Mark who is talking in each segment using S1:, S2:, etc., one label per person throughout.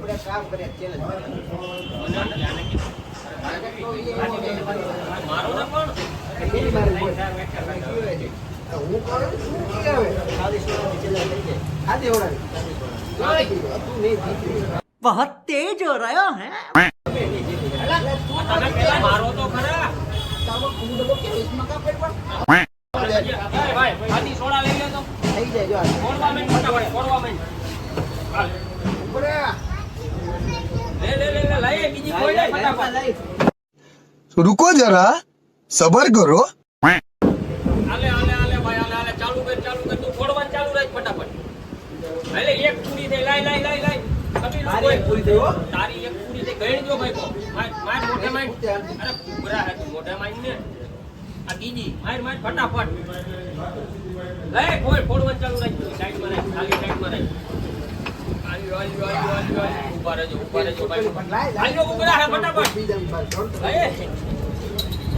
S1: આપણે કામ કરે ચેલેન્જ
S2: મારો ને પણ
S1: કેની મારી બોલ હું કરું શું કે હવે સાદી સોની ચેલેન્જ થઈ જાય આદે ઓડાવી તું નહીં જીતી
S3: बहुत तेज हो रहा है
S2: તમે પેલા મારો તો ખરા
S1: તારો કુંડ લો કે ઇસમાં કા પેટ પર
S2: ભાઈ આદી સોડા લઈ લે તો
S1: થઈ જાય જો
S2: ફોડવા માંડ ફટાફટ ફોડવા માંડ હાલ
S1: ઉપર
S2: લે લઈ બીજી કોઈ નહીં ફટાફટ
S4: रुको जरा सबर करो
S2: આલે ભાઈ ચાલુ કર તું ફોડવાનું ચાલુ રાખ ફટાફટ એટલે એક પૂરી થઈ લાઈ કબીર
S1: તારી એક પૂરી થઈ હો
S2: તારી એક પૂરી થઈ ગઈ જો ભાઈ કો માર મોઢે માર અરે પૂરા હે તું મોઢે માર ને આ બીજી માર ફટાફટ લે ફોડવાનું ચાલુ રાખ સાઈડમાં રાખ ખાલી સાઈડમાં રાખ ઉભા રહેજો ભાઈ આયો ઉભરા હે ફટાફટ
S1: બીજાની બાર છોડ
S2: લે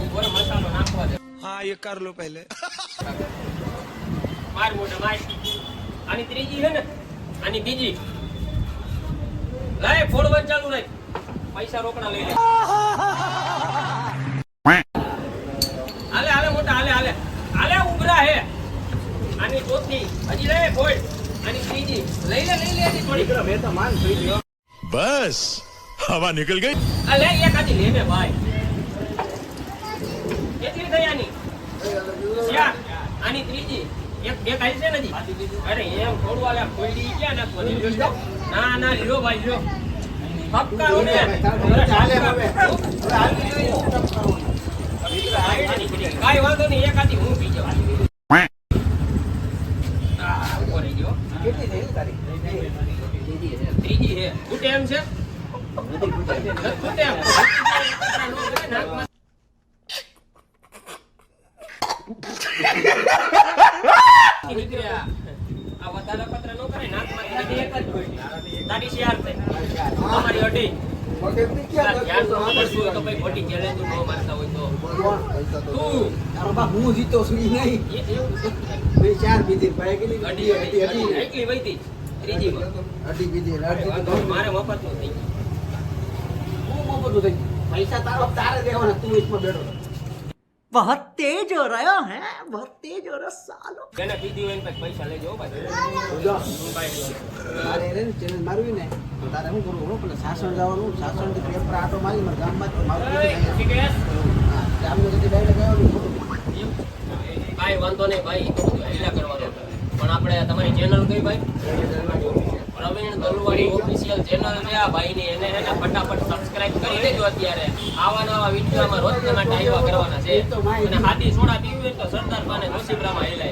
S2: ઉપર મસાલો નાખવા દે
S4: हाँ ये कर लो पहले
S2: માર મોઢે માર આની ત્રીજી છે ને આની બીજી લાય ફોડવાનું ચાલુ રાખ પૈસા રોકડા લઈ લે હાલે મોટા હાલે ઉભરા હે આની ચોથી હજી લે ફોડ આની ત્રીજી લઈ લે આની થોડી
S1: મેં તો માન થઈ ગયો
S4: बस हवा निकल गई
S2: આ લે એક આની લે ને ભાઈ કેટલી થઈ આની ચાર આની ત્રીજી એક આઈ છે ને જી અરે એમ થોડું આલે ખોડી ક્યાં નાખવાની ના લીલો ભાઈ લ્યો પક્કારો ને
S1: ચાલે હવે
S2: કાઈ વાંધો નહીં એક આથી હું પી જાઉં ઉપર રહી ગયો
S1: કેટલી થઈ તારી
S2: ત્રીજી છે ફૂટે એમ છે ફૂટે એમ નીકળ્યા આ વધારે પત્ર નો કરે નાકમાંથી એક જ ગોળી તારી શિયાર થઈ તમારી અઢી
S1: મગજની ક્યાં
S2: ધ્યાન નો પડશું તો ભાઈ ખોટી ચેલેન્જ નો મારતા હોય તો તું
S1: તારો બાપ હું જીતો છું ઈ નહીં બે ચાર બીજી ભાઈ કેટલી
S2: અઢી
S1: અઢી
S2: એટલી વહીતી ત્રીજી માં
S1: અઢી બીજી અઢી તો
S2: મારે મફત નું થઈ
S1: હું મોટું થઈ પૈસા તારે દેવાના તું इसमें બેઠો
S3: बहुत तेज हो रहा है बहुत तेज हो रहा सालो
S2: જેને પીધી હોય ને પૈસા લેજો ભાઈ
S1: જો
S2: ભાઈ
S1: મારે રે ચેલેન્જ મારવી ને તો તારે શું કરવું ખબર પેલા સાસણ જવાનું સાસણ થી પેપર આટો મારી મારા ગામમાં મારું ગામનો જતી ડાયરેક્ટ આવવાનું
S2: ભાઈ વાંધો નહીં ભાઈ તો બધું હેલા કરવાનો પણ આપણે તમારી ચેનલ કઈ ભાઈ પ્રવીણ દલવાડી ઓફિશિયલ ચેનલ છે આ ભાઈની એને ફટાફટ સબસ્ક્રાઇબ કરી દેજો અત્યારે આવા નવા વિડીયોમાં રોજ માટે આવ્યા કરવાના છે અને હાદી સોડા પીવી હોય તો સરદાર પાને જોશીપરામાં હેલાય